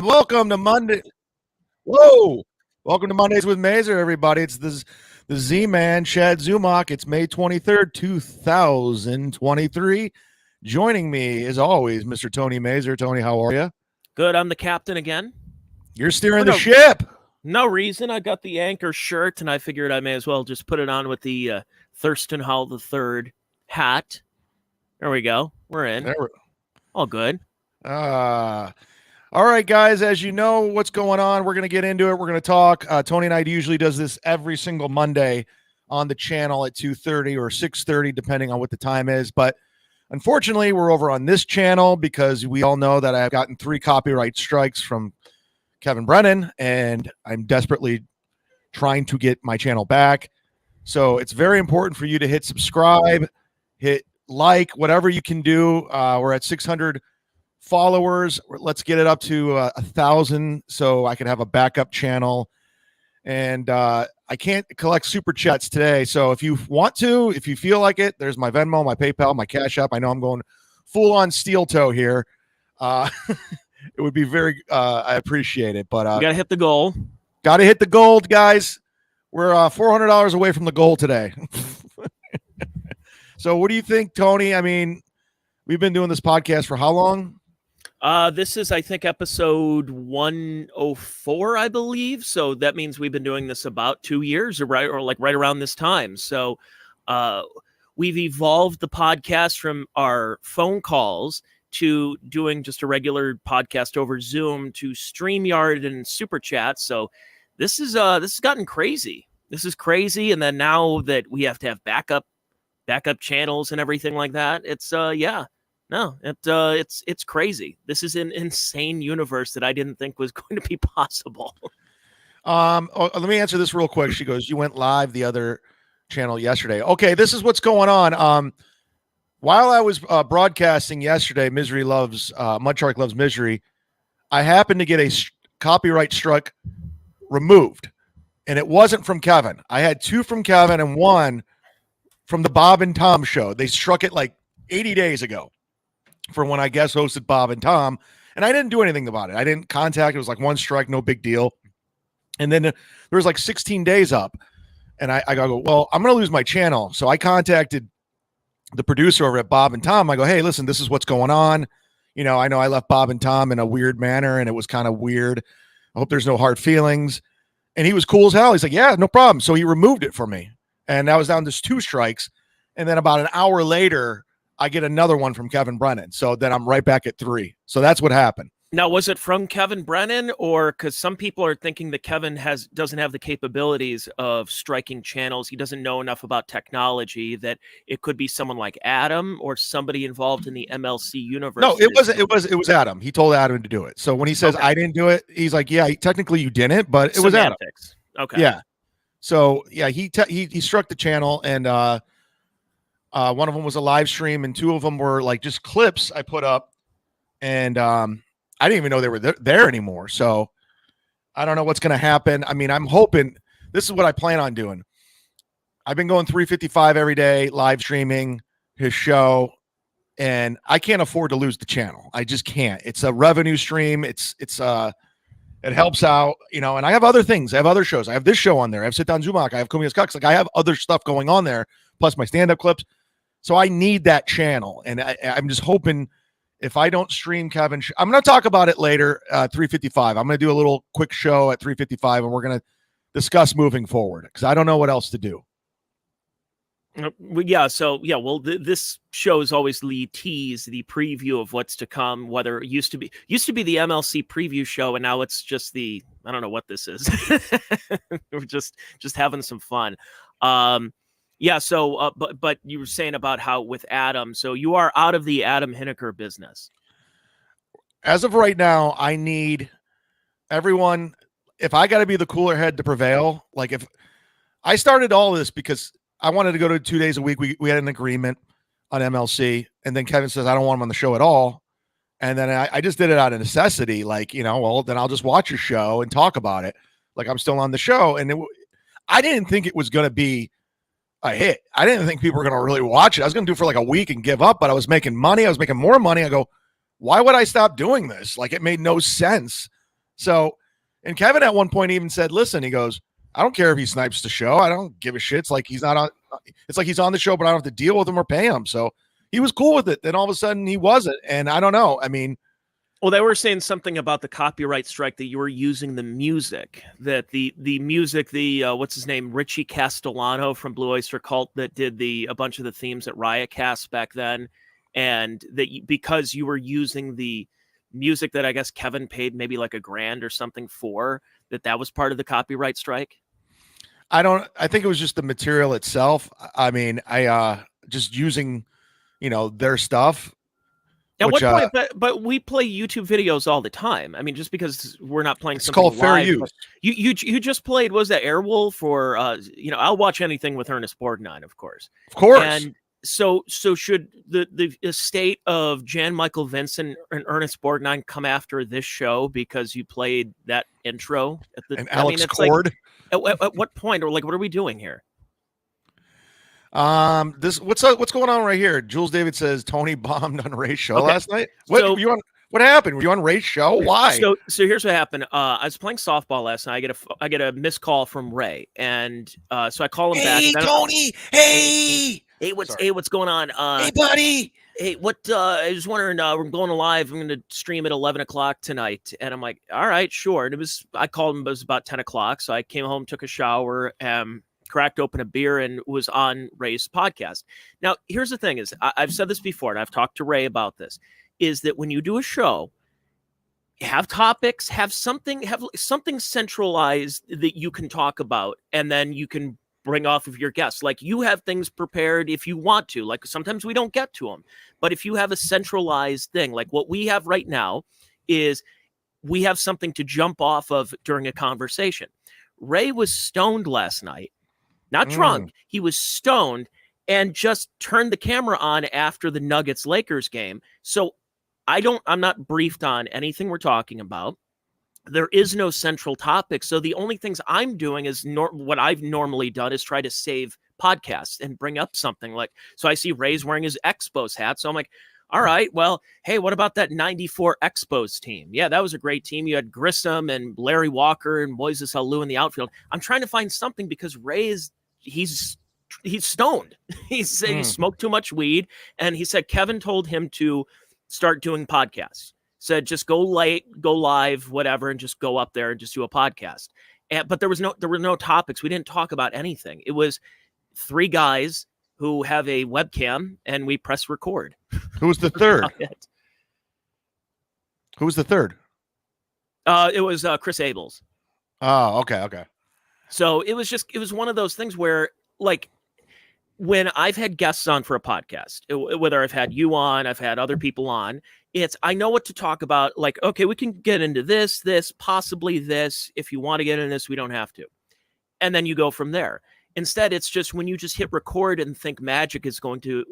Welcome to Monday. Whoa. Welcome to Mondays with MAZUR, everybody. It's the Z-Man, chad-zumock. It's May 23rd, 2023. Joining me, as always, Mr. Tony MAZUR. Tony, how are you? Good. I'm the captain again. You're steering the ship. No reason. I got the anchor shirt, and I figured I may as well just put it on with the Thurston Howell III hat. There we go. We're in. All good. All right, guys, as you know what's going on, we're going to get into it. We're going to talk. Tony and I usually does this every single Monday on the channel at 2:30 or 6:30, depending on what the time is. But unfortunately, we're over on this channel because we all know that I've gotten 3 copyright strikes from Kevin Brennan, and I'm desperately trying to get my channel back. So it's very important for you to hit subscribe, hit like, whatever you can do. We're at 600 followers. Let's get it up to 1,000 so I can have a backup channel. And I can't collect super chats today, so if you want to, if you feel like it, there's my Venmo, my PayPal, my Cash App. I know I'm going full on steel toe here. It would be very I appreciate it, but you gotta hit the goal. Gotta hit the gold, guys. We're $400 away from the goal today. So what do you think, Tony? I mean, we've been doing this podcast for how long? This is, I think, episode 104, I believe. So that means we've been doing this about 2 years, or right around this time. So we've evolved the podcast from our phone calls to doing just a regular podcast over Zoom to StreamYard and Super Chat. So this has gotten crazy. This is crazy. And then now that we have to have backup channels and everything like that, it's it's crazy. This is an insane universe that I didn't think was going to be possible. Let me answer this real quick. She goes, you went live the other channel yesterday. Okay, this is what's going on. While I was broadcasting yesterday, Mudshark Loves Misery, I happened to get a copyright strike removed, and it wasn't from Kevin. I had 2 from Kevin and 1 from the Bob and Tom show. They struck it like 80 days ago for when I guest hosted Bob and Tom, and I didn't do anything about it. I didn't contact. It was like 1 strike, no big deal. And then there was like 16 days up, and I go, well, I'm going to lose my channel. So I contacted the producer over at Bob and Tom. I go, hey, listen, this is what's going on. You know I left Bob and Tom in a weird manner, and it was kind of weird. I hope there's no hard feelings. And he was cool as hell. He's like, yeah, no problem. So he removed it for me. And that was down to 2 strikes. And then about an hour later, I get another one from Kevin Brennan. So then I'm right back at 3. So that's what happened. Now, was it from Kevin Brennan, or because some people are thinking that Kevin doesn't have the capabilities of striking channels? He doesn't know enough about technology, that it could be someone like Adam or somebody involved in the MLC universe. No, it wasn't. It was Adam. He told Adam to do it. So when he says I didn't do it, he's like, yeah, technically you didn't, but it was Adam. Okay. Yeah. So yeah, he struck the channel, and one of them was a live stream, and 2 of them were like just clips I put up, and I didn't even know they were there anymore. So I don't know what's going to happen. I mean, I'm hoping this is what I plan on doing. I've been going 355 every day, live streaming his show, and I can't afford to lose the channel. I just can't. It's a revenue stream. It helps out, and I have other things. I have other shows. I have this show on there. I have Sit Down Zumock. I have Kumias Cucks. Like, I have other stuff going on there, plus my stand-up clips. So I need that channel, and I'm just hoping if I don't stream Kevin, I'm going to talk about it later, 355. I'm going to do a little quick show at 355, and we're going to discuss moving forward because I don't know what else to do. Yeah. So yeah. Well, this show is always the tease, the preview of what's to come. Whether it used to be the MLC preview show, and now it's just I don't know what this is. We're just having some fun. Yeah. So, but you were saying about how with Adam, so you are out of the Adam Hineker business. As of right now, I need everyone. If I got to be the cooler head to prevail, like if I started all this because I wanted to go to 2 days a week. We had an agreement on MLC, and then Kevin says I don't want him on the show at all, and then I just did it out of necessity. Like, well, then I'll just watch your show and talk about it. Like I'm still on the show, and I didn't think it was going to be a hit. I didn't think people were going to really watch it. I was going to do it for like a week and give up, but I was making money. I was making more money. I go, why would I stop doing this? Like, it made no sense. So, and Kevin at one point even said, listen, he goes, I don't care if he snipes the show. I don't give a shit. It's like he's not on. It's like he's on the show, but I don't have to deal with him or pay him. So he was cool with it. Then all of a sudden he wasn't. And I don't know. I mean, well, they were saying something about the copyright strike, that you were using the music, that the music, what's his name, Richie Castellano from Blue Oyster Cult, that did a bunch of the themes at Riotcast back then, and that because you were using the music that I guess Kevin paid maybe like $1,000 or something for, that was part of the copyright strike. I think it was just the material itself. I mean, I just using, their stuff. At what point? But we play YouTube videos all the time. I mean, just because we're not playing it's something called fair live, use. You just played, was that Airwolf, or I'll watch anything with Ernest Borgnine, of course. And so should the estate of Jan Michael Vincent and Ernest Borgnine come after this show because you played that intro at the and Alex Cord? Like, at what point, or like, what are we doing here? What's going on right here? Jules David says Tony bombed on Ray's show last night. What happened? Were you on Ray's show? Why? So here's what happened. I was playing softball last night. I get a missed call from Ray, and so I call him back. Hey, Tony. What's going on? Hey, buddy. Hey, what? I was wondering. We're going live. I'm going to stream at 11 o'clock tonight, and I'm like, all right, sure. And I called him. It was about 10 o'clock, so I came home, took a shower, cracked open a beer, and was on Ray's podcast. Now, here's the thing: is I've said this before, and I've talked to Ray about this. Is that when you do a show, have topics, have something centralized that you can talk about, and then you can bring off of your guests. Like, you have things prepared if you want to. Like, sometimes we don't get to them, but if you have a centralized thing, like what we have right now, is we have something to jump off of during a conversation. Ray was stoned last night, not drunk. He was stoned and just turned the camera on after the Nuggets-Lakers game. So I'm not briefed on anything we're talking about. There is no central topic. So the only things I'm doing is what I've normally done is try to save podcasts and bring up something like, so I see Ray's wearing his Expos hat. So I'm like, all right, well, hey, what about that 94 Expos team? Yeah, that was a great team. You had Grissom and Larry Walker and Moises Alou in the outfield. I'm trying to find something because Ray he's stoned. He smoked too much weed. And he said Kevin told him to start doing podcasts. Said just go live, whatever, and just go up there and just do a podcast. But there were no topics. We didn't talk about anything. It was three guys who have a webcam, and we press record. Who was the third? Who was the third? It was Chris Abels. Oh, okay. So it was one of those things where, like, when I've had guests on for a podcast, whether I've had you on, I've had other people on, I know what to talk about. Like, okay, we can get into this, possibly this. If you want to get into this, we don't have to. And then you go from there. Instead, it's just when you just hit record and think magic is going to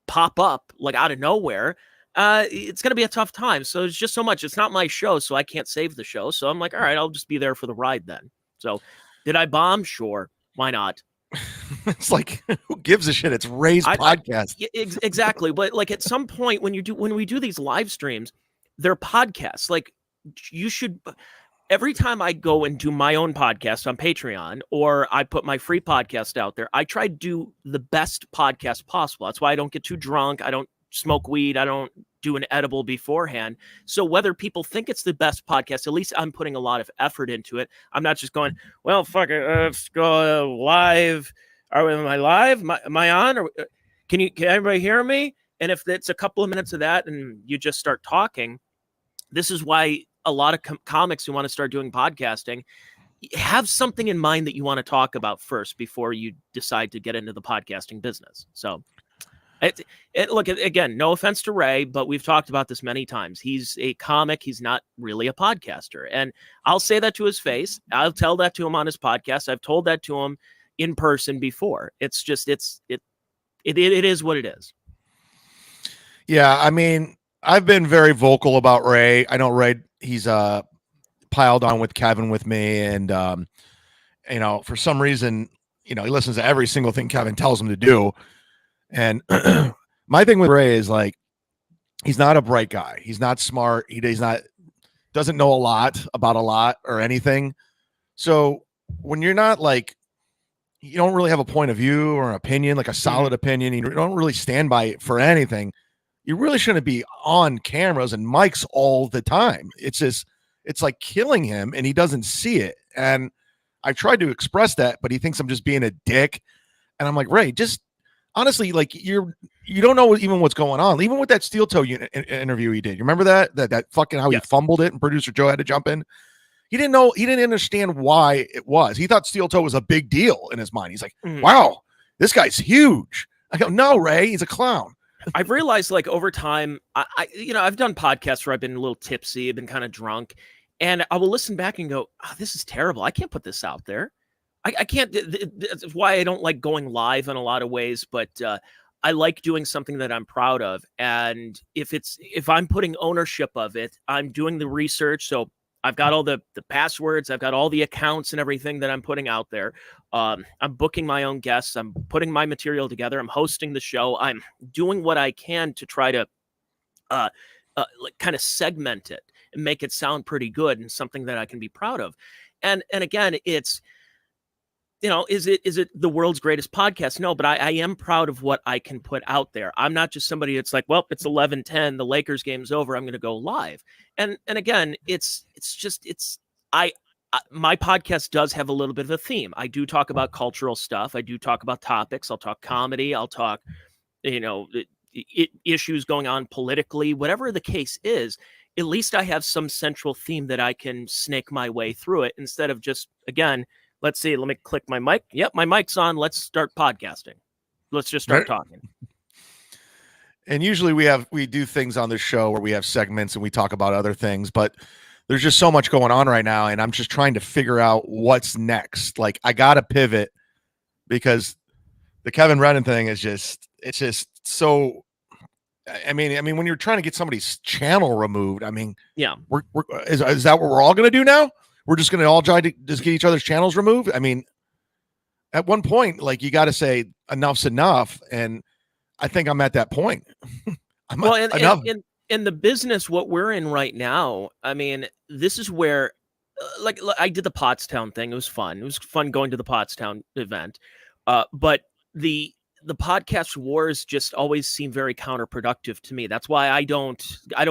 pop up like out of nowhere, it's going to be a tough time. So it's just so much. It's not my show, so I can't save the show. So I'm like, all right, I'll just be there for the ride then. So did I bomb? Sure. Why not? It's like, who gives a shit? It's Ray's podcast. Exactly. But like, at some point when we do these live streams, they're podcasts. Like, you should, every time I go and do my own podcast on Patreon, or I put my free podcast out there, I try to do the best podcast possible. That's why I don't get too drunk. I don't smoke weed. I don't do an edible beforehand. So whether people think it's the best podcast, at least I'm putting a lot of effort into it. I'm not just going, well, fuck it, let's go live. Am I live? Am I on? Or can everybody hear me? And if it's a couple of minutes of that and you just start talking, this is why a lot of comics who want to start doing podcasting have something in mind that you want to talk about first before you decide to get into the podcasting business. So look, again, no offense to Ray, but we've talked about this many times. He's a comic. He's not really a podcaster. And I'll say that to his face. I'll tell that to him on his podcast. I've told that to him in person before. It's just, it is what it is. Yeah. I mean, I've been very vocal about Ray. I know Ray, he's piled on with Kevin with me. And, for some reason, he listens to every single thing Kevin tells him to do. And my thing with Ray is, like, He's not a bright guy. He's not smart. He's not doesn't know a lot about a lot or anything. So when you're not like, you don't really have a point of view or an opinion, like a solid opinion, you don't really stand by it for anything, you really shouldn't be on cameras and mics all the time. It's just, it's like killing him and he doesn't see it. And I've tried to express that, but he thinks I'm just being a dick. And I'm like, Ray, just honestly, like you don't know even what's going on. Even with that steel toe interview he did. You remember that fucking how he fumbled it and producer Joe had to jump in? He didn't know, he didn't understand why it was. He thought steel toe was a big deal in his mind. He's like, wow, this guy's huge. I go, no, Ray, he's a clown. I've realized like over time, I've done podcasts where I've been a little tipsy, I've been kind of drunk, and I will listen back and go, oh, this is terrible. I can't put this out there. I can't. That's why I don't like going live in a lot of ways, but I like doing something that I'm proud of. And if I'm putting ownership of it, I'm doing the research. So I've got all the passwords, I've got all the accounts and everything that I'm putting out there. I'm booking my own guests. I'm putting my material together. I'm hosting the show. I'm doing what I can to try to like kind of segment it and make it sound pretty good and something that I can be proud of. And again, it's, is it the world's greatest podcast? No, but I am proud of what I can put out there. I'm not just somebody that's like, well, it's 11:10, the Lakers game's over, I'm going to go live. And again, my podcast does have a little bit of a theme. I do talk about cultural stuff. I do talk about topics. I'll talk comedy. I'll talk, issues going on politically, whatever the case is. At least I have some central theme that I can snake my way through it instead of just, again, let's see, let me click my mic. Yep, my mic's on. Let's start podcasting. Let's just start talking. And usually we do things on this show where we have segments and we talk about other things, but there's just so much going on right now. And I'm just trying to figure out what's next. Like I got to pivot because the Kevin Brennan thing is it's just so, I mean, when you're trying to get somebody's channel removed, I mean, yeah, is that what we're all going to do now? We're just going to all try to just get each other's channels removed. I mean, at one point, like you got to say enough's enough. And I think I'm at that point. In the business, what we're in right now, I mean, this is where, like I did the Pottstown thing. It was fun. It was fun going to the Pottstown event. But the podcast wars just always seem very counterproductive to me. That's why I don't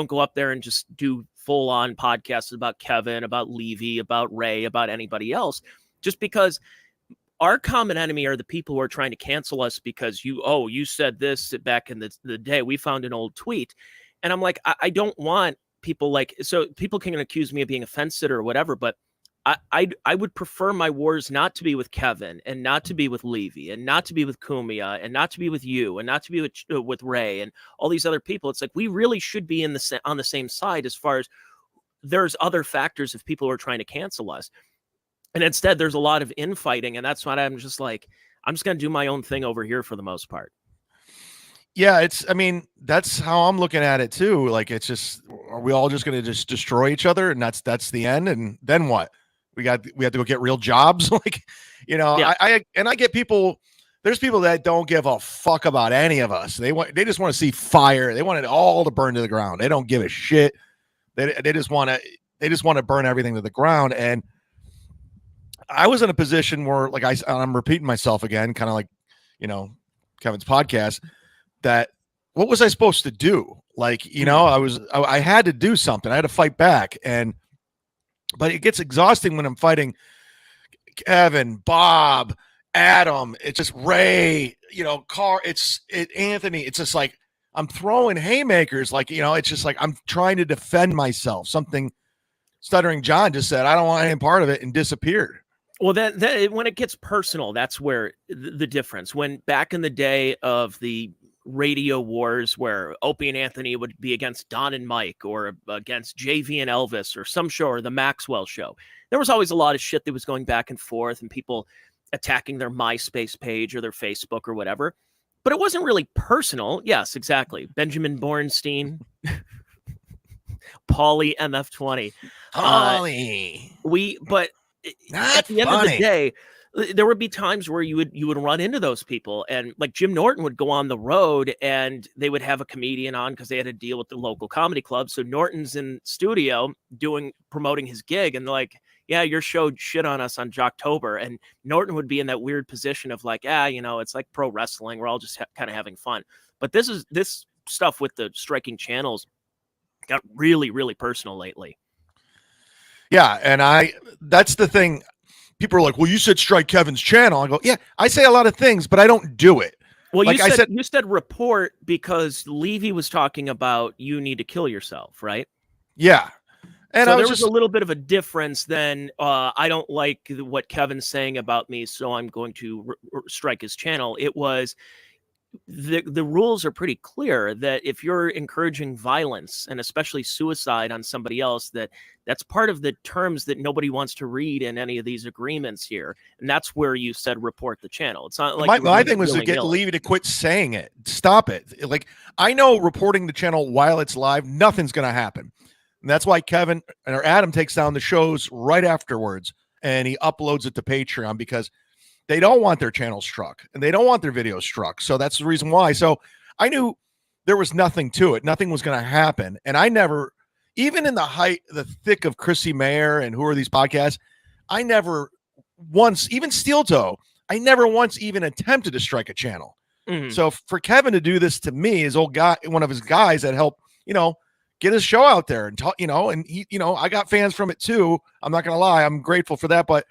go up there and just do full on podcasts about Kevin, about Levy, about Ray, about anybody else, just because our common enemy are the people who are trying to cancel us because you said this back in the day. We found an old tweet. And I'm like, I don't want people like, so people can accuse me of being a fence sitter or whatever, but I would prefer my wars not to be with Kevin and not to be with Levy and not to be with Kumia and not to be with you and not to be with Ray and all these other people. It's like, we really should be on the same side as far as there's other factors of people who are trying to cancel us. And instead there's a lot of infighting. And that's why I'm just like, I'm just going to do my own thing over here for the most part. Yeah, I mean, that's how I'm looking at it too. Like, it's just, are we all just going to just destroy each other? And that's the end. And then what? We have to go get real jobs. Like, yeah. I get people, there's people that don't give a fuck about any of us. They just want to see fire. They want it all to burn to the ground. They don't give a shit. They just want to burn everything to the ground. And I was in a position where, like, I'm repeating myself again, kind of like, Kevin's podcast, that what was I supposed to do? Like, I had to do something. I had to fight back. But it gets exhausting when I'm fighting Kevin, Bob, Adam. It's just Ray, Anthony. It's just like, I'm throwing haymakers. Like, it's just like, I'm trying to defend myself. Something Stuttering John just said, I don't want any part of it, and disappeared. Well, then when it gets personal, that's where the difference. When back in the day of the radio wars where Opie and Anthony would be against Don and Mike or against JV and Elvis or some show or the Maxwell show, there was always a lot of shit that was going back and forth and people attacking their MySpace page or their Facebook or whatever. But it wasn't really personal. Yes, exactly. Benjamin Bornstein, Paulie MF20. Paulie. But at the end of the day, there would be times where you would run into those people, and like Jim Norton would go on the road and they would have a comedian on because they had to deal with the local comedy club. So Norton's in studio promoting his gig, and they're like, yeah, your show shit on us on Jocktober. And Norton would be in that weird position of like, it's like pro wrestling. We're all just kind of having fun. But this stuff with the striking channels got really, really personal lately. Yeah. And that's the thing. People are like, well, you said strike Kevin's channel. I go, yeah, I say a lot of things, but I don't do it. Well, like you said report because Levy was talking about you need to kill yourself, right? Yeah. And so there was a little bit of a difference than I don't like what Kevin's saying about me, so I'm going to strike his channel. It was the rules are pretty clear that if you're encouraging violence and especially suicide on somebody else, that's part of the terms that nobody wants to read in any of these agreements here. And that's where you said report the channel. It's not like my thing was to get Levy to quit saying it. Stop it. Like, I know reporting the channel while it's live, nothing's going to happen. And that's why Kevin or Adam takes down the shows right afterwards and he uploads it to Patreon, because they don't want their channel struck and they don't want their videos struck. So that's the reason why. So I knew there was nothing to it. Nothing was going to happen. And I never, even in the thick of Chrissy Mayer and who are these podcasts, I never once, even Steel Toe, I never once even attempted to strike a channel. Mm-hmm. So for Kevin to do this to me, his old guy, one of his guys that helped, get his show out there and talk, and he, I got fans from it too. I'm not going to lie. I'm grateful for that. But,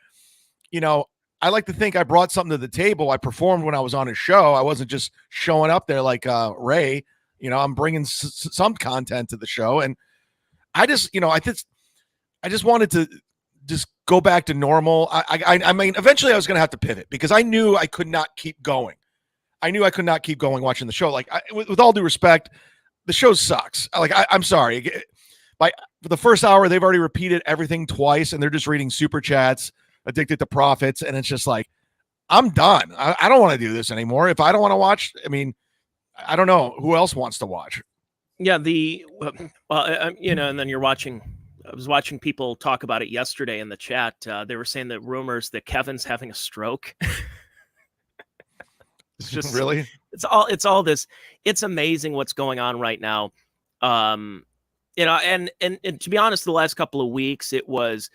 I like to think I brought something to the table. I performed when I was on his show. I wasn't just showing up there like Ray. I'm bringing some content to the show, and I just, I just wanted to just go back to normal. I mean, eventually I was going to have to pivot because I knew I could not keep going. I knew I could not keep going watching the show. Like, with all due respect, the show sucks. Like, I'm sorry. For the first hour, they've already repeated everything twice, and they're just reading super chats. Addicted to profits, and it's just like, I'm done. I don't want to do this anymore. If I don't want to watch, I mean, I don't know who else wants to watch. Yeah, and then you're watching. I was watching people talk about it yesterday in the chat. They were saying that rumors that Kevin's having a stroke. It's just really. It's all this. It's amazing what's going on right now. And to be honest, the last couple of weeks, it was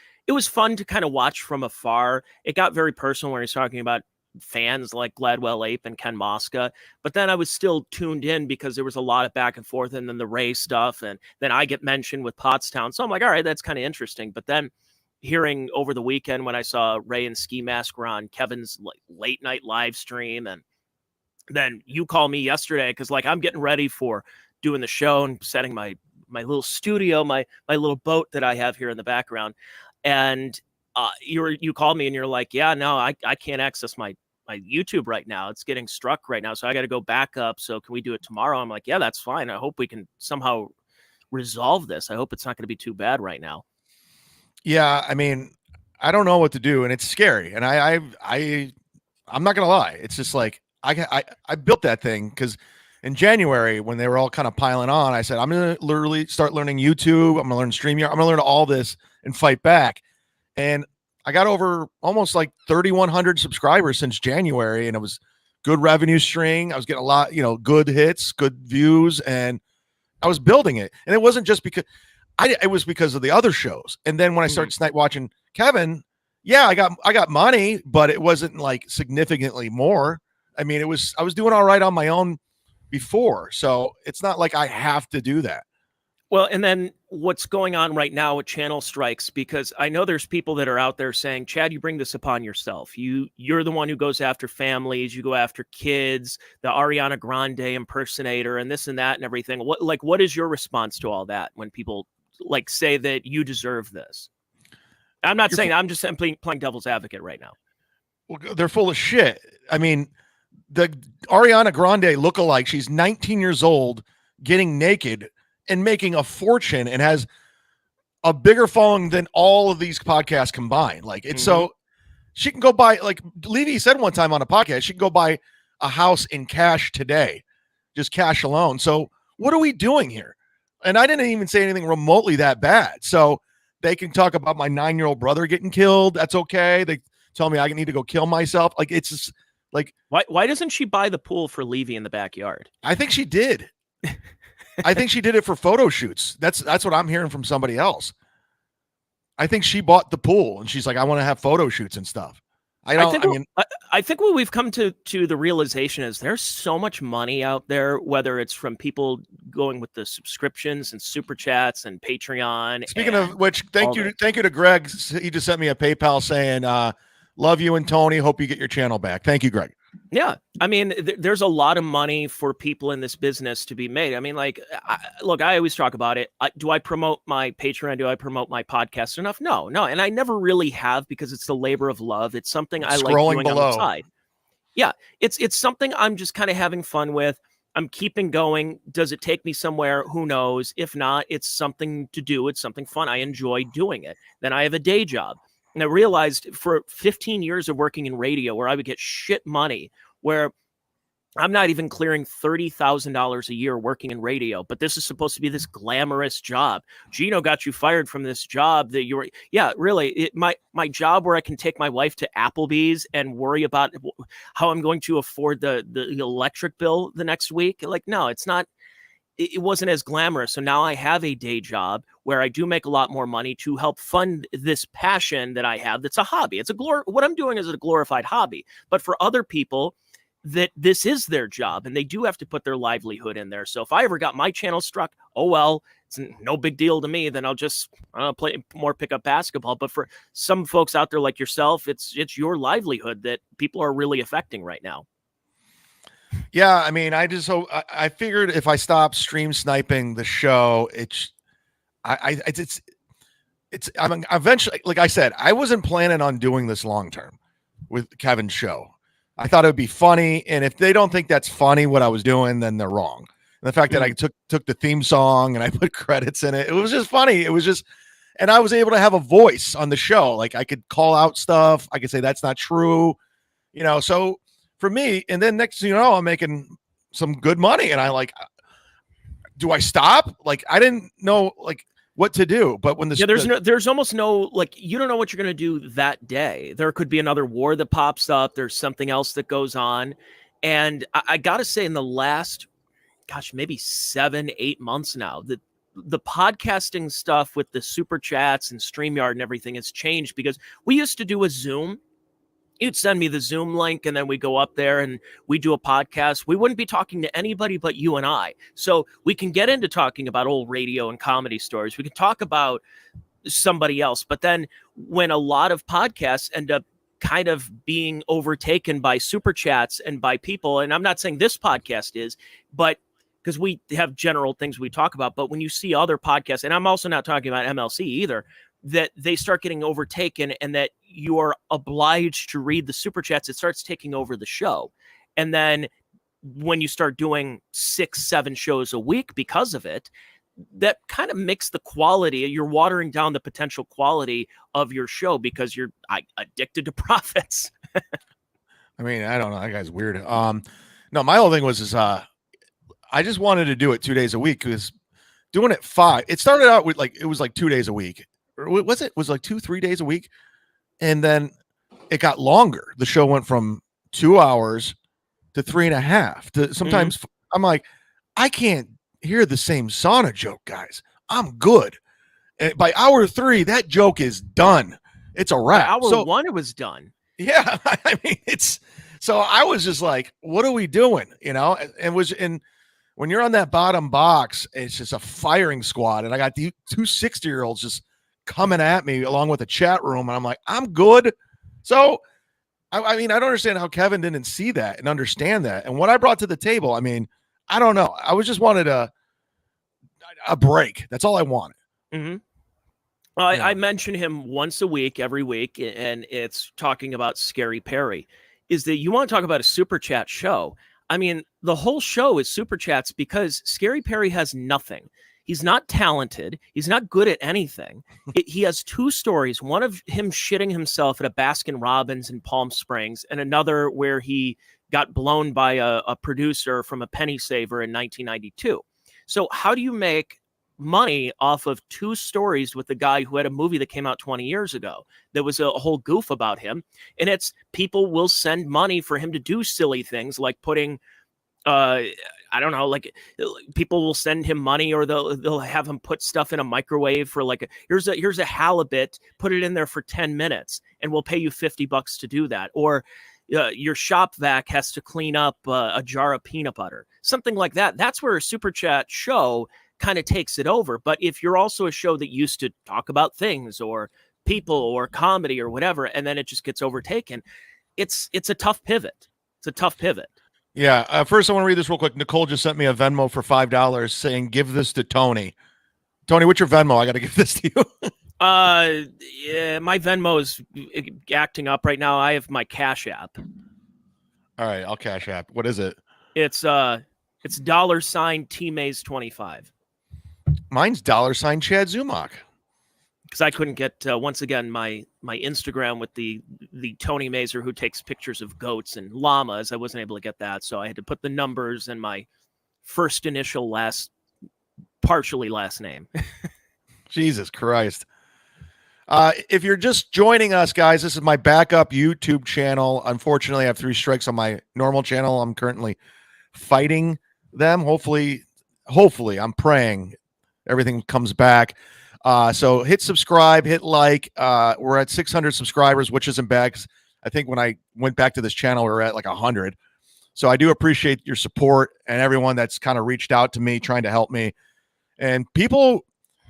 fun to kind of watch from afar. It got very personal when he's talking about fans like Gladwell Ape and Ken Mosca. But then I was still tuned in because there was a lot of back and forth, and then the Ray stuff. And then I get mentioned with Pottstown. So I'm like, all right, that's kind of interesting. But then hearing over the weekend when I saw Ray and Ski Mask were on Kevin's late night live stream, and then you call me yesterday because I'm getting ready for doing the show and setting my little studio, my little boat that I have here in the background. And you called me and you're like, yeah, no, I can't access my YouTube right now. It's getting struck right now. So I got to go back up. So can we do it tomorrow? I'm like, yeah, that's fine. I hope we can somehow resolve this. I hope it's not going to be too bad right now. Yeah. I mean, I don't know what to do, and it's scary. And I'm not going to lie. It's just like, I built that thing because in January, when they were all kind of piling on, I said, I'm going to literally start learning YouTube. I'm going to learn StreamYard. I'm going to learn all this and fight back. And I got over almost like 3,100 subscribers since January, and it was good revenue string. I was getting a lot, good hits, good views, and I was building it. And it wasn't just because it was because of the other shows. And then when I started night watching Kevin, yeah, I got money, but it wasn't like significantly more. I mean, I was doing all right on my own before. So it's not like I have to do that. Well, and then what's going on right now with channel strikes, because I know there's people that are out there saying, Chad, you bring this upon yourself. You're the one who goes after families, you go after kids, the Ariana Grande impersonator, and this and that and everything. What is your response to all that when people say that you deserve this? I'm not saying I'm just playing devil's advocate right now. Well, they're full of shit. I mean, the Ariana Grande lookalike, she's 19 years old, getting naked and making a fortune, and has a bigger following than all of these podcasts combined. Like, it's so she can go buy, like Levy said one time on a podcast, she can go buy a house in cash today, just cash alone. So what are we doing here? And I didn't even say anything remotely that bad. So they can talk about my 9-year-old brother getting killed. That's okay. They tell me I need to go kill myself. Like, it's just like, why doesn't she buy the pool for Levy in the backyard? I think she did. I think she did it for photo shoots. That's what I'm hearing from somebody else. I think she bought the pool and she's like, I want to have photo shoots and stuff. I think what we've come to the realization is there's so much money out there, whether it's from people going with the subscriptions and super chats and Patreon. Speaking of which, thank you to Greg. He just sent me a PayPal saying, love you and Tony. Hope you get your channel back. Thank you, Greg. Yeah. I mean, there's a lot of money for people in this business to be made. I mean, like, look, I always talk about it. Do I promote my Patreon? Do I promote my podcast enough? No. And I never really have, because it's the labor of love. It's something I like doing below. On the side. Yeah. It's something I'm just kind of having fun with. I'm keeping going. Does it take me somewhere? Who knows? If not, it's something to do. It's something fun. I enjoy doing it. Then I have a day job. And I realized for 15 years of working in radio, where I would get shit money, where I'm not even clearing $30,000 a year working in radio, but this is supposed to be this glamorous job. Gino got you fired from this job that you were, yeah, really, my job where I can take my wife to Applebee's and worry about how I'm going to afford the electric bill the next week. Like, no, it's not. It wasn't as glamorous. So now I have a day job where I do make a lot more money to help fund this passion that I have. That's a hobby. It's what I'm doing is a glorified hobby. But for other people, that this is their job and they do have to put their livelihood in there. So if I ever got my channel struck, oh, well, it's no big deal to me. Then I'll just play more pickup basketball. But for some folks out there like yourself, it's your livelihood that people are really affecting right now. Yeah, I mean, I figured if I stop stream sniping the show, I'm eventually, like I said, I wasn't planning on doing this long term with Kevin's show. I thought it would be funny, and if they don't think that's funny what I was doing, then they're wrong. And the fact that I took the theme song and I put credits in it, it was just funny. It was just, and I was able to have a voice on the show. Like, I could call out stuff. I could say that's not true, so for me, and then next thing you know, I'm making some good money, and I like, do I stop? Like, I didn't know like what to do, but when there's almost no, like, you don't know what you're going to do that day. There could be another war that pops up. There's something else that goes on. And I got to say, in the last, maybe 7-8 months now, the podcasting stuff with the super chats and StreamYard and everything has changed, because we used to do a Zoom. You'd send me the Zoom link, and then we go up there and we do a podcast. We wouldn't be talking to anybody but you and I. So we can get into talking about old radio and comedy stories. We can talk about somebody else. But then when a lot of podcasts end up kind of being overtaken by super chats and by people, and I'm not saying this podcast is, but because we have general things we talk about, but when you see other podcasts, and I'm also not talking about MLC either, that they start getting overtaken and that you are obliged to read the super chats, it starts taking over the show. And then when you start doing 6-7 shows a week because of it, that kind of makes the quality, you're watering down the potential quality of your show because you're addicted to profits. I mean, I don't know. That guy's weird. No, my whole thing was I just wanted to do it 2 days a week, because doing it 5, it started out with it was 2 days a week. Or was it? Was 2-3 days a week, and then it got longer. The show went from 2 hours to 3.5. To sometimes I'm like, I can't hear the same sauna joke, guys. I'm good. And by hour 3, that joke is done. It's a wrap. By hour 1, it was done. Yeah, I mean, so I was just like, what are we doing? And when you're on that bottom box, it's just a firing squad, and I got the 2 60-year-olds just coming at me along with the chat room, and I'm like, I'm good. So I mean, I don't understand how Kevin didn't see that and understand that. And what I brought to the table, I mean, I don't know. I was just wanted a break. That's all I wanted. Mm-hmm. I mention him once a week, every week, and it's talking about Scary Perry. Is that you want to talk about a super chat show? I mean, the whole show is super chats because Scary Perry has nothing. He's not talented. He's not good at anything. He has 2 stories, one of him shitting himself at a Baskin Robbins in Palm Springs, and another where he got blown by a producer from a penny saver in 1992. So how do you make money off of 2 stories with the guy who had a movie that came out 20 years ago. There was a whole goof about him, and it's people will send money for him to do silly things like putting I don't know, like people will send him money, or they'll have him put stuff in a microwave for like here's a halibut, put it in there for 10 minutes and we'll pay you $50 to do that. Or your shop vac has to clean up a jar of peanut butter, something like that. That's where a super chat show kind of takes it over. But if you're also a show that used to talk about things or people or comedy or whatever, and then it just gets overtaken, it's a tough pivot. It's a tough pivot. Yeah. First, I want to read this real quick. Nicole just sent me a Venmo for $5 saying, give this to Tony. Tony, what's your Venmo? I got to give this to you. Yeah, my Venmo is acting up right now. I have my Cash App. All right, I'll Cash App. What is it? It's $TMaze25. Mine's $ChadZumock. Because I couldn't get once again my Instagram with the Tony Mazur who takes pictures of goats and llamas. I wasn't able to get that, so I had to put the numbers and my first initial partially last name. Jesus Christ. If you're just joining us, guys, this is my backup YouTube channel. Unfortunately, I have 3 strikes on my normal channel. I'm currently fighting them. Hopefully, I'm praying everything comes back. So hit subscribe, hit like. We're at 600 subscribers, which isn't bad, 'cause I think when I went back to this channel, we were at like 100. So I do appreciate your support and everyone that's kind of reached out to me, trying to help me. And people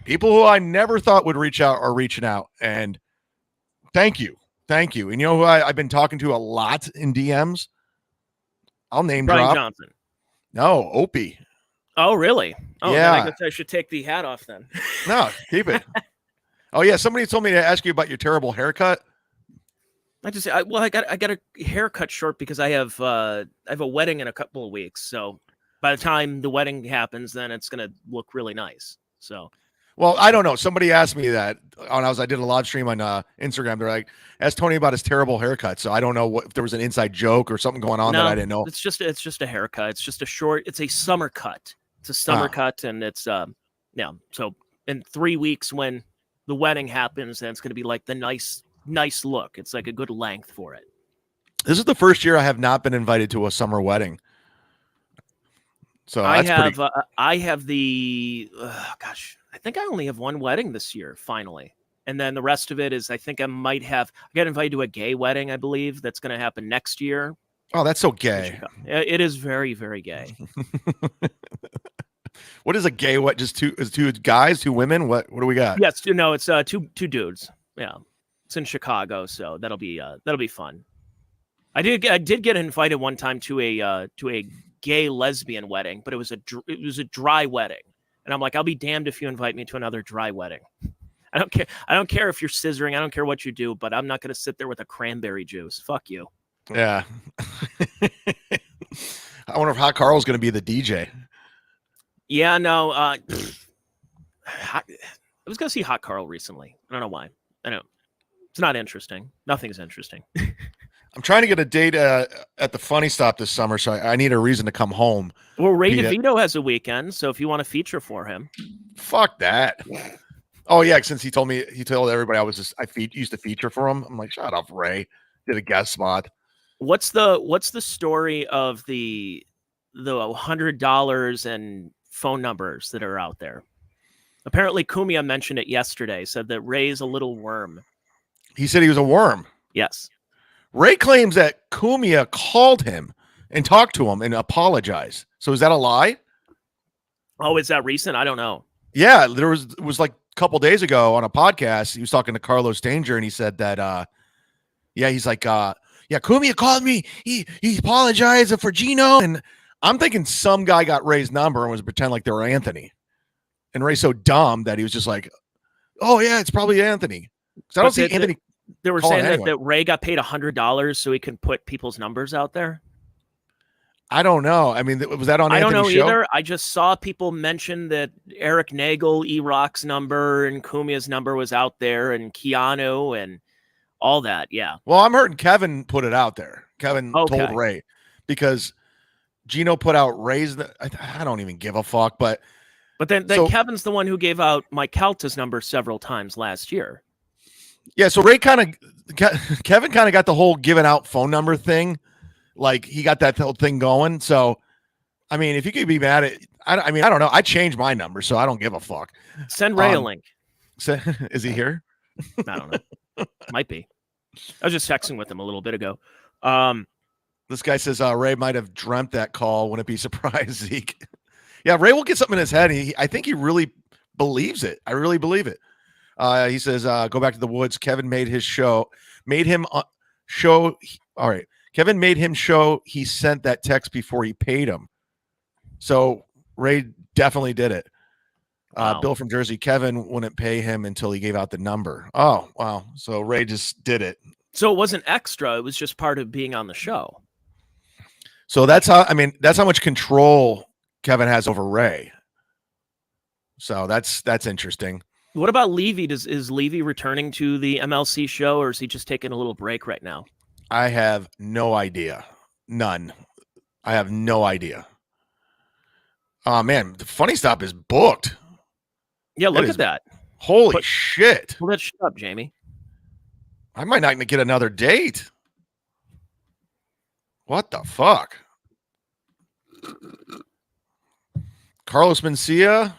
who I never thought would reach out are reaching out. And thank you. And you know who I've been talking to a lot in DMs? I'll name Brian drop. Johnson. No, Opie. Oh, really? Oh, yeah. Then I guess I should take the hat off then. No, keep it. Oh yeah, somebody told me to ask you about your terrible haircut. I got a haircut short because I have a wedding in a couple of weeks. So by the time the wedding happens, then it's gonna look really nice. So, well, I don't know. Somebody asked me that I did a live stream on Instagram. They're like, ask Tony about his terrible haircut. So I don't know if there was an inside joke or something going on that I didn't know. It's just a haircut. It's just it's a summer cut. It's a summer cut, and it's yeah. So in 3 weeks when the wedding happens, then it's going to be like the nice look. It's like a good length for it. This is the first year I have not been invited to a summer wedding. So I have I think I only have 1 wedding this year, finally. And then the rest of it is, I think I got invited to a gay wedding, I believe, that's going to happen next year. Oh, that's so gay. It is very, very gay. What is a gay? What, just two guys, 2 women? What do we got? Yes, no, it's two dudes. Yeah, it's in Chicago, so that'll be fun. I did get invited one time to a gay lesbian wedding, but it was a dry wedding, and I'm like, I'll be damned if you invite me to another dry wedding. I don't care if you're scissoring. I don't care what you do, but I'm not going to sit there with a cranberry juice. Fuck you. Yeah. I wonder if Hot Carl's going to be the DJ. Yeah, no. I was going to see Hot Carl recently. I don't know why. I know it's not interesting. Nothing's interesting. I'm trying to get a date at the Funny Stop this summer, so I need a reason to come home. Well, Ray DeVito has a weekend, so if you want to feature for him. Fuck that. Oh yeah, since he told everybody I used to feature for him. I'm like, shut up, Ray. Did a guest spot. What's the story of the $100 and phone numbers that are out there? Apparently, Kumia mentioned it yesterday. Said that Ray's a little worm. He said he was a worm. Yes. Ray claims that Kumia called him and talked to him and apologized. So is that a lie? Oh, is that recent? I don't know. Yeah, it was like a couple days ago on a podcast. He was talking to Carlos Danger, and he said that he's like Kumia called me. He apologized for Gino, and I'm thinking some guy got Ray's number and was pretending like they were Anthony. And Ray's so dumb that he was just like, "Oh yeah, it's probably Anthony." So I don't see Anthony. They were saying that Ray got paid $100 so he can put people's numbers out there. I don't know. I mean, was that on Anthony's show? I don't know either. I just saw people mention that Eric Nagel, E-Rock's number, and Kumia's number was out there, and Keanu and all that. Yeah. Well, I'm hurting Kevin put it out there. Kevin told Ray because Gino put out Ray's. I don't even give a fuck, but But then So- Kevin's the one who gave out Mike Calta's number several times last year. Yeah, so Kevin kind of got the whole giving out phone number thing. Like he got that whole thing going. So, I mean, if you could be mad at, I mean, I don't know. I changed my number, so I don't give a fuck. Send Ray a link. So, is he here? I don't know. Might be. I was just texting with him a little bit ago. This guy says Ray might have dreamt that call. Wouldn't be surprised, Zeke. Yeah, Ray will get something in his head. I think he really believes it. I really believe it. He says, go back to the woods. Kevin made him show. All right. Kevin made him show he sent that text before he paid him. So Ray definitely did it. Wow. Bill from Jersey, Kevin wouldn't pay him until he gave out the number. Oh, wow. So Ray just did it. So it wasn't extra. It was just part of being on the show. So that's how much control Kevin has over Ray. So that's interesting. What about Levy? Is Levy returning to the MLC show, or is he just taking a little break right now? I have no idea. None. I have no idea. Oh man, the Funny Stop is booked. Yeah, look at that. Holy shit. Pull that shit up, Jamie. I might not get another date. What the fuck? Carlos Mencia,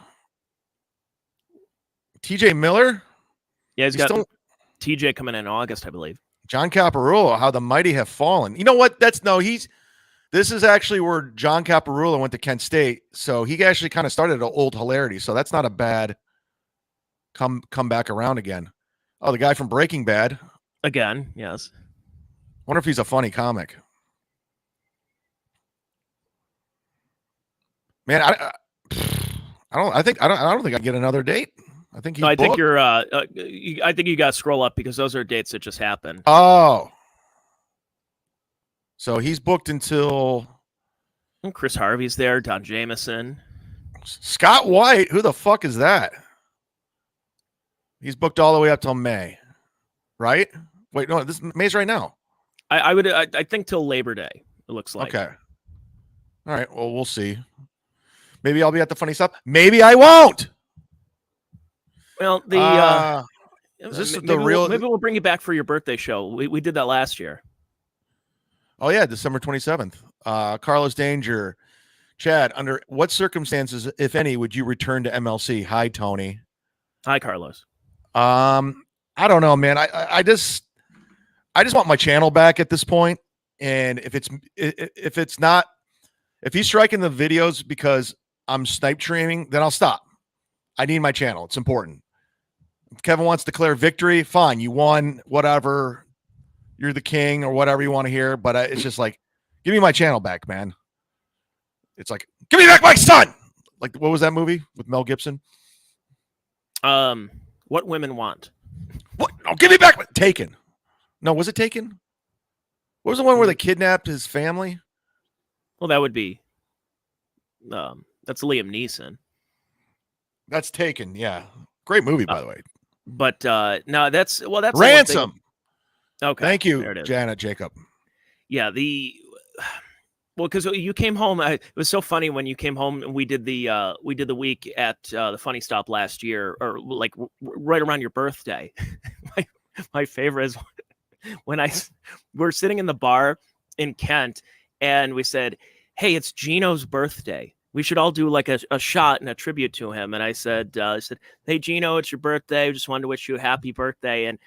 TJ Miller. Yeah, he's got TJ coming in August, I believe. John Caparulo, how the mighty have fallen. You know what? This is actually where John Caparulo went to Kent State. So he actually kind of started at old hilarity. So that's not a bad come back around again. Oh, the guy from Breaking Bad. Again, yes. Wonder if he's a funny comic. Man, I don't think I get another date. I think he's I think booked. you're. I think you got to scroll up because those are dates that just happened. Oh, so he's booked until. Chris Harvey's there. Don Jameson. Scott White. Who the fuck is that? He's booked all the way up till May, right? Wait, no, this May's right now. I think till Labor Day. It looks like. Okay. All right. Well, we'll see. Maybe I'll be at the Funny Stop. Maybe I won't. Well, is this maybe the real? Maybe we'll bring you back for your birthday show. We did that last year. Oh yeah, December 27th. Carlos Danger, Chad. Under what circumstances, if any, would you return to MLC? Hi, Tony. Hi, Carlos. I don't know, man. I just want my channel back at this point. And if he's striking the videos because I'm snipe streaming, then I'll stop. I need my channel. It's important. If Kevin wants to declare victory, fine. You won, whatever. You're the king or whatever you want to hear. But it's just like, give me my channel back, man. It's like, give me back my son. Like, what was that movie with Mel Gibson? What Women Want. What? Oh, give me back. Taken. No, was it Taken? What was the one where they kidnapped his family? Well, that would be. That's Liam Neeson. That's Taken. Yeah, great movie, by the way. But no, that's Ransom. Okay, thank you, Janet Jacob. Yeah, because you came home. It was so funny when you came home and we did the week at the Funny Stop last year, or like right around your birthday. my favorite is when we're sitting in the bar in Kent and we said, "Hey, it's Gino's birthday. We should all do like a shot and a tribute to him." And I said, "Hey, Gino, it's your birthday. I just wanted to wish you a happy birthday." And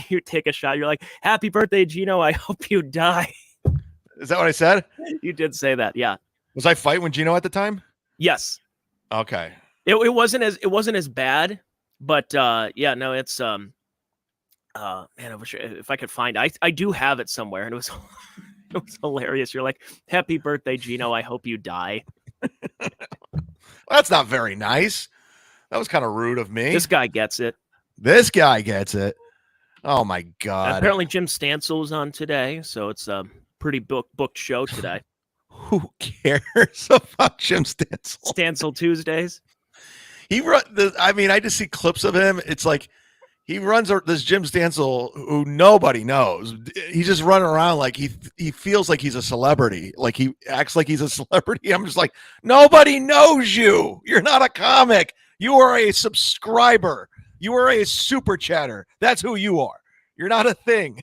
you take a shot. You're like, "Happy birthday, Gino. I hope you die." Is that what I said? You did say that. Yeah. Was I fighting with Gino at the time? Yes. Okay. It wasn't as bad, but yeah, no, it's man, I wish if I could find it. I do have it somewhere, and it was hilarious. You're like, "Happy birthday, Gino. I hope you die." That's not very nice. That was kind of rude of me. This guy gets it. Oh my God. Apparently Jim Stansel was on today, so it's a pretty booked show today. Who cares about Jim Stansel? Stansel Tuesdays. I just see clips of him. It's like He runs this Jim Stansel who nobody knows. He's just running around like he feels like he's a celebrity. Like he acts like he's a celebrity. I'm just like, nobody knows you. You're not a comic. You are a subscriber. You are a super chatter. That's who you are. You're not a thing.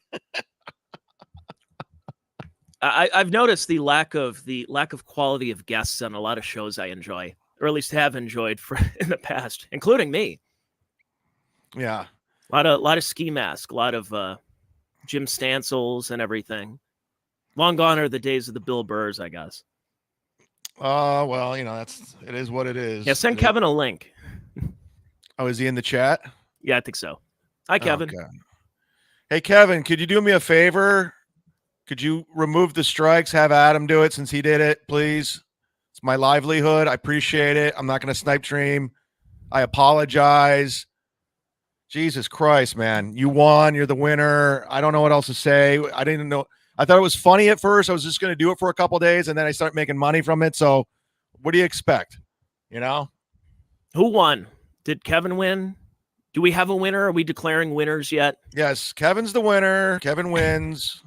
I've noticed the lack of quality of guests on a lot of shows I enjoy, or at least have enjoyed in the past, including me. Yeah. A lot of Ski Mask, a lot of Jim Stansels and everything. Long gone are the days of the Bill Burrs, I guess. Well, it is what it is. Yeah, send Kevin a link. Oh, is he in the chat? Yeah, I think so. Hi, Kevin. Okay. Hey, Kevin, could you do me a favor? Could you remove the strikes? Have Adam do it since he did it, please. It's my livelihood. I appreciate it. I'm not going to snipe stream. I apologize. Jesus Christ, man. You won. You're the winner. I don't know what else to say. I didn't know. I thought it was funny at first. I was just going to do it for a couple of days, and then I started making money from it. So what do you expect? Who won? Did Kevin win? Do we have a winner? Are we declaring winners yet? Yes, Kevin's the winner. Kevin wins.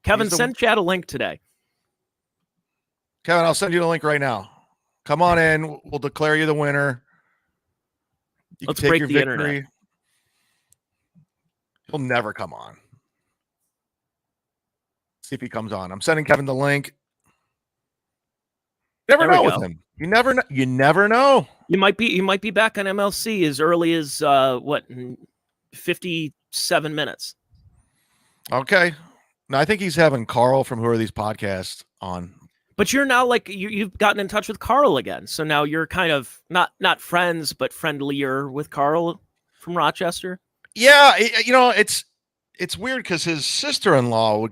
Kevin, send Chad a link today. Kevin, I'll send you the link right now. Come on in. We'll declare you the winner. Let's break the internet. He'll never come on. See if he comes on. I'm sending Kevin the link. Never know with him. You never know. You never know. You might be back on MLC as early as 57 minutes. Okay. No, I think he's having Carl from Who Are These Podcasts on. But you're now you've gotten in touch with Carl again. So now you're kind of not friends, but friendlier with Carl from Rochester. Yeah. It's weird because his sister-in-law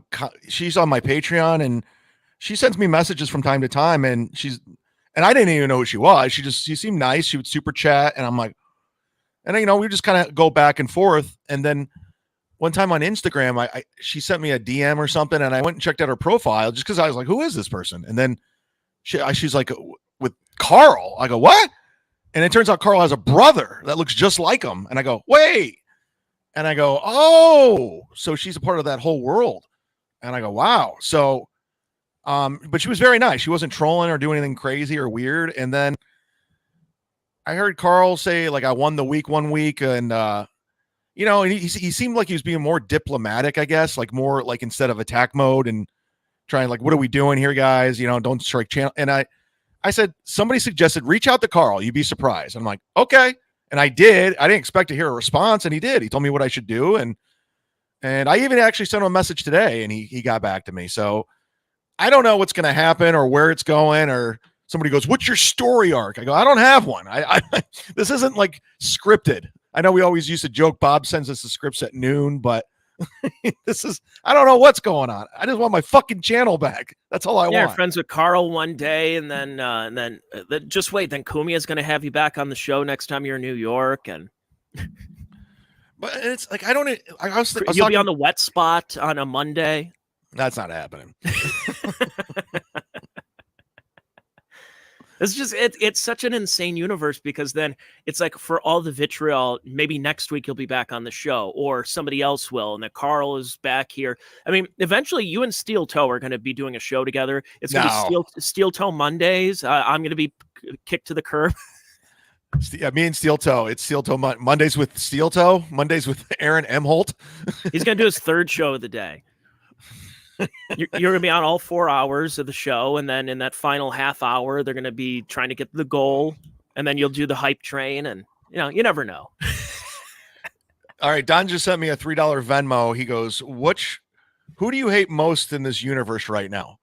she's on my Patreon and she sends me messages from time to time and I didn't even know who she was. She seemed nice. She would super chat. And I'm like, and we just kind of go back and forth. And then one time on Instagram, she sent me a DM or something, and I went and checked out her profile just because I was like, "Who is this person?" And then she's like, "With Carl." I go, "What?" And it turns out Carl has a brother that looks just like him. And I go, "Wait," and I go, "Oh, so she's a part of that whole world." And I go, "Wow." So, but she was very nice. She wasn't trolling or doing anything crazy or weird. And then I heard Carl say, like, I won the week one week, and he seemed like he was being more diplomatic, I guess, like more like instead of attack mode and trying like, what are we doing here, guys? Don't strike channel. And I said, somebody suggested reach out to Carl. You'd be surprised. And I'm like, okay. And I did. I didn't expect to hear a response, and he did. He told me what I should do. And I even actually sent him a message today, and he got back to me. So I don't know what's going to happen or where it's going, or somebody goes, what's your story arc? I go, I don't have one. I this isn't like scripted. I know we always used to joke Bob sends us the scripts at noon, but I don't know what's going on. I just want my fucking channel back. That's all I want. You're friends with Carl one day, and then just wait. Then Kumia's going to have you back on the show next time you're in New York, and but it's like you'll be on the wet spot on a Monday. That's not happening. It's such an insane universe, because then it's like, for all the vitriol, maybe next week you'll be back on the show, or somebody else will, and then Carl is back here. I mean, eventually you and Steel Toe are going to be doing a show together. It's going to be Steel Toe Mondays. I'm going to be kicked to the curb. Yeah, me and Steel Toe. It's Steel Toe Mondays with Steel Toe. Mondays with Aaron M. Holt. He's going to do his third show of the day. You're going to be on all 4 hours of the show, and then in that final half hour, they're going to be trying to get the goal, and then you'll do the hype train, and you never know. All right, Don just sent me a $3 Venmo. He goes, who do you hate most in this universe right now?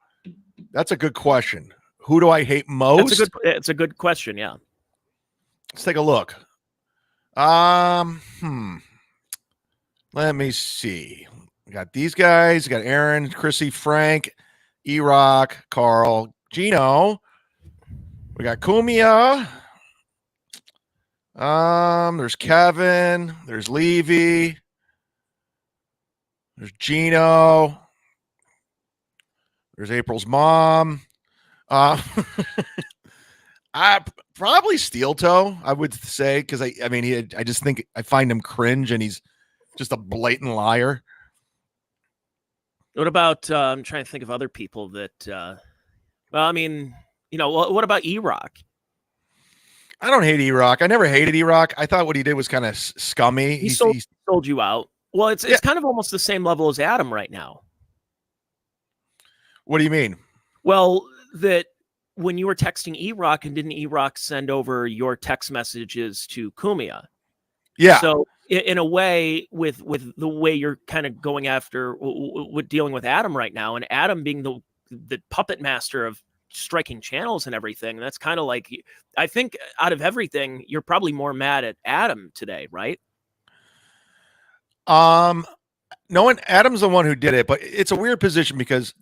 That's a good question. Who do I hate most? It's a good question, yeah. Let's take a look. Let me see. We got these guys. We got Aaron, Chrissy, Frank, E-Rock, Carl, Gino. We got Kumia. There's Kevin. There's Levy. There's Gino. There's April's mom. I Probably steel toe, I would say, because I mean, I just think I find him cringe, and he's just a blatant liar. What about? I'm trying to think of other people that. Well, I mean, what about E-Rock? I don't hate E-Rock. I never hated E-Rock. I thought what he did was kind of scummy. He sold you out. Well, it's Yeah. kind of almost the same level as Adam right now. What do you mean? Well, that when you were texting E-Rock, and didn't E-Rock send over your text messages to Kumia? Yeah. So in a way, with the way you're kind of going after with dealing with Adam right now, and Adam being the puppet master of striking channels and everything, that's kind of like, I think out of everything, you're probably more mad at Adam today, right? No one. Adam's the one who did it, but it's a weird position because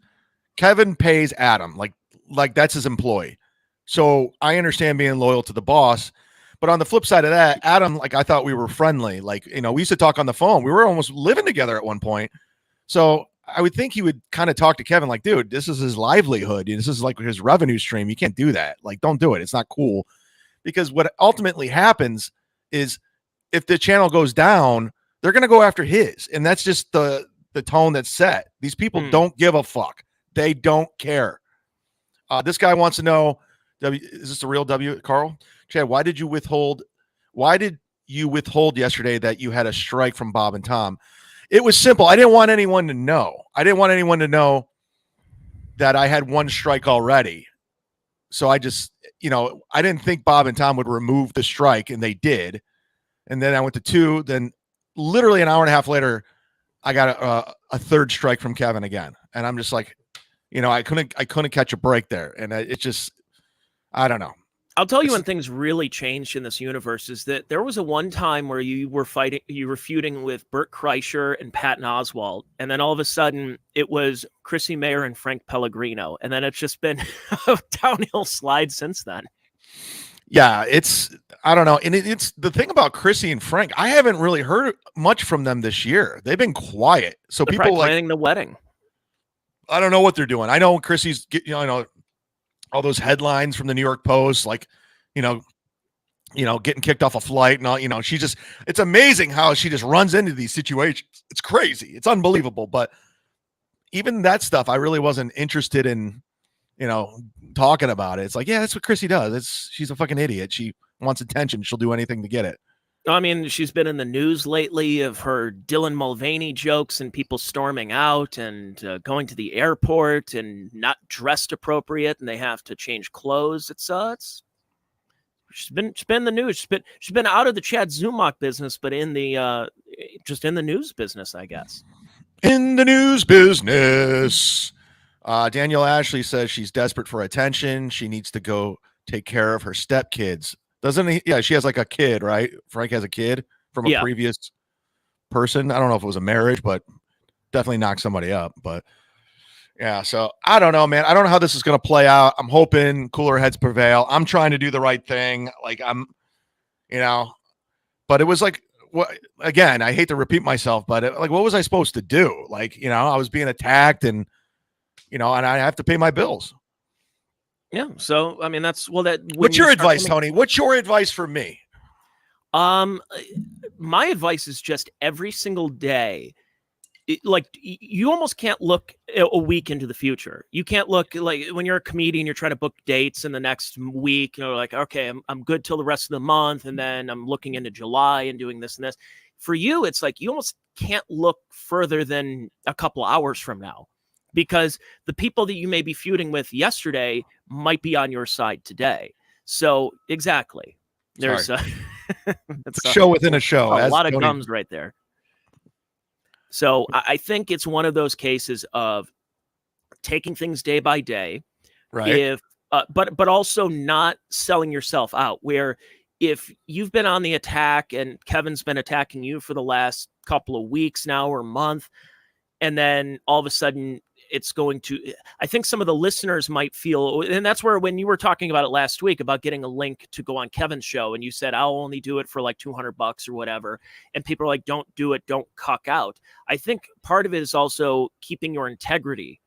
Kevin pays Adam like that's his employee. So I understand being loyal to the boss, but on the flip side of that, Adam, like I thought we were friendly. Like, we used to talk on the phone. We were almost living together at one point. So I would think he would kind of talk to Kevin like, dude, this is his livelihood. This is like his revenue stream. You can't do that. Like, don't do it. It's not cool. Because what ultimately happens is if the channel goes down, they're going to go after his. And that's just the tone that's set. These people don't give a fuck. They don't care. This guy wants to know, is this a real W, Carl? Chad, why did you withhold yesterday that you had a strike from Bob and Tom? It was simple. I didn't want anyone to know. I didn't want anyone to know that I had one strike already. So I just, I didn't think Bob and Tom would remove the strike, and they did. And then I went to 2. Then literally an hour and a half later, I got a third strike from Kevin again. And I'm just like, I couldn't catch a break there. And it just, I don't know. I'll tell you when things really changed in this universe is that there was a one time where you were feuding with Bert Kreischer and Patton Oswalt. And then all of a sudden it was Chrissy Mayer and Frank Pellegrino. And then it's just been a downhill slide since then. Yeah, I don't know. And it's the thing about Chrissy and Frank, I haven't really heard much from them this year. They've been quiet. So they're people planning the wedding. I don't know what they're doing. I know Chrissy's, all those headlines from the New York Post, like, getting kicked off a flight and all, she just, it's amazing how she just runs into these situations. It's crazy. It's unbelievable. But even that stuff, I really wasn't interested in, talking about it. It's like, yeah, that's what Chrissy does. She's a fucking idiot. She wants attention. She'll do anything to get it. I mean, she's been in the news lately of her Dylan Mulvaney jokes and people storming out and going to the airport and not dressed appropriate, and they have to change clothes. She's been in the news. She's been out of the ChadZumock business, but in the just in the news business, I guess. In the news business. Daniel Ashley says she's desperate for attention. She needs to go take care of her stepkids. Doesn't he? Yeah, she has like a kid, right? Frank has a kid from a previous person. I don't know if it was a marriage, but definitely knocked somebody up. But yeah, so I don't know, man. I don't know how this is going to play out. I'm hoping cooler heads prevail. I'm trying to do the right thing. Like but it was like, what, again, I hate to repeat myself, but what was I supposed to do? Like, I was being attacked and, and I have to pay my bills. Yeah. So, I mean, what's your advice, Tony? What's your advice for me? My advice is just every single day, you almost can't look a week into the future. You can't look like when you're a comedian, you're trying to book dates in the next week, like, okay, I'm good till the rest of the month. And then I'm looking into July and doing this and this. For you, it's like, you almost can't look further than a couple hours from now, because the people that you may be feuding with yesterday might be on your side today. So exactly. There's a show within a show. A lot of gums right there. So I think it's one of those cases of taking things day by day, right? But also not selling yourself out. Where if you've been on the attack and Kevin's been attacking you for the last couple of weeks now or month, and then all of a sudden it's going to, I think some of the listeners might feel, and that's where when you were talking about it last week about getting a link to go on Kevin's show, and you said, I'll only do it for like $200 or whatever. And people are like, don't do it. Don't cuck out. I think part of it is also keeping your integrity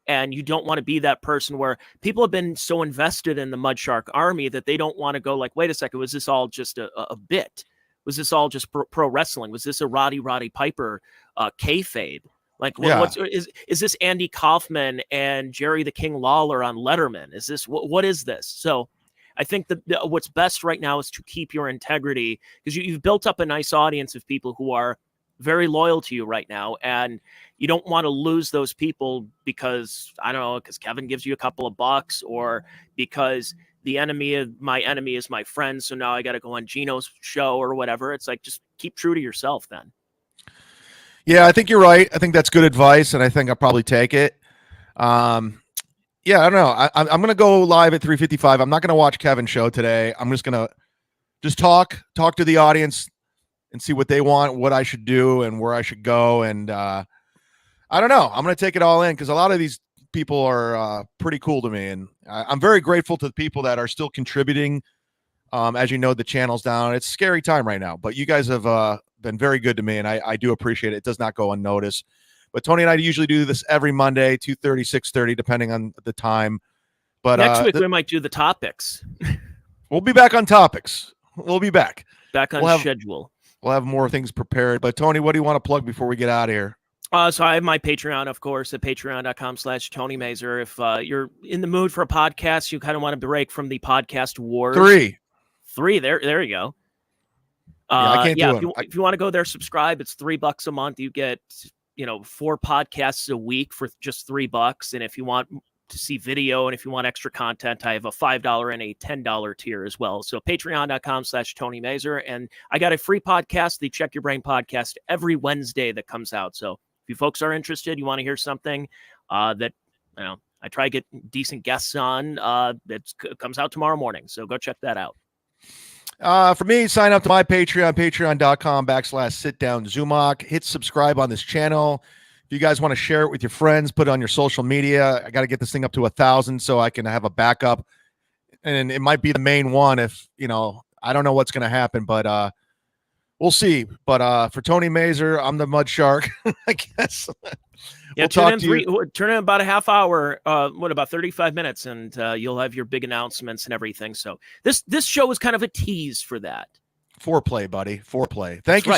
And you don't want to be that person where people have been so invested in the Mud Shark army that they don't want to go like, wait a second, was this all just a bit? Was this all just pro wrestling? Was this a Roddy Piper kayfabe? Like, what's is this Andy Kaufman and Jerry the King Lawler on Letterman? Is this what is this? So I think that what's best right now is to keep your integrity, because you've built up a nice audience of people who are very loyal to you right now, and you don't want to lose those people because, I don't know, because Kevin gives you a couple of bucks, or because the enemy of my enemy is my friend, so now I got to go on Gino's show or whatever. It's like, just keep true to yourself then. Yeah, I think you're right. I think that's good advice, and I think I'll probably take it. Yeah, I don't know. I'm going to go live at 3:55. I'm not going to watch Kevin's show today. I'm just going to talk to the audience and see what they want, what I should do, and where I should go. And I don't know. I'm going to take it all in, because a lot of these people are pretty cool to me, and I'm very grateful to the people that are still contributing. As you know, the channel's down. It's a scary time right now, but you guys have been very good to me, and I do appreciate it. It does not go unnoticed. But Tony and I usually do this every Monday, 2:30, 6:30, depending on the time. But next week we might do the topics. We'll be back on topics. We'll be back on schedule. We'll have more things prepared. But Tony, what do you want to plug before we get out of here? So I have my Patreon, of course, at patreon.com/Tony MAZUR. If you're in the mood for a podcast, you kind of want to break from the podcast wars. Three. There you go. I can't do if you want to go there, subscribe. It's $3 a month. You get 4 podcasts a week for just $3. And if you want to see video and if you want extra content, I have a $5 and a $10 tier as well. So patreon.com/Tony MAZUR. And I got a free podcast, the Check Your Brain podcast, every Wednesday that comes out. So if you folks are interested, you want to hear something that, I try to get decent guests on, that comes out tomorrow morning. So go check that out. For me, sign up to my Patreon, patreon.com/chad-zumock. Hit subscribe on this channel. If you guys want to share it with your friends, put it on your social media. I got to get this thing up to 1,000 so I can have a backup. And it might be the main one if, I don't know what's going to happen, but we'll see. But for Tony MAZUR, I'm the Mud Shark, I guess. Yeah, turn in about a half hour, about 35 minutes, and you'll have your big announcements and everything. So this show is kind of a tease for that. Foreplay, buddy. Foreplay. Thank you.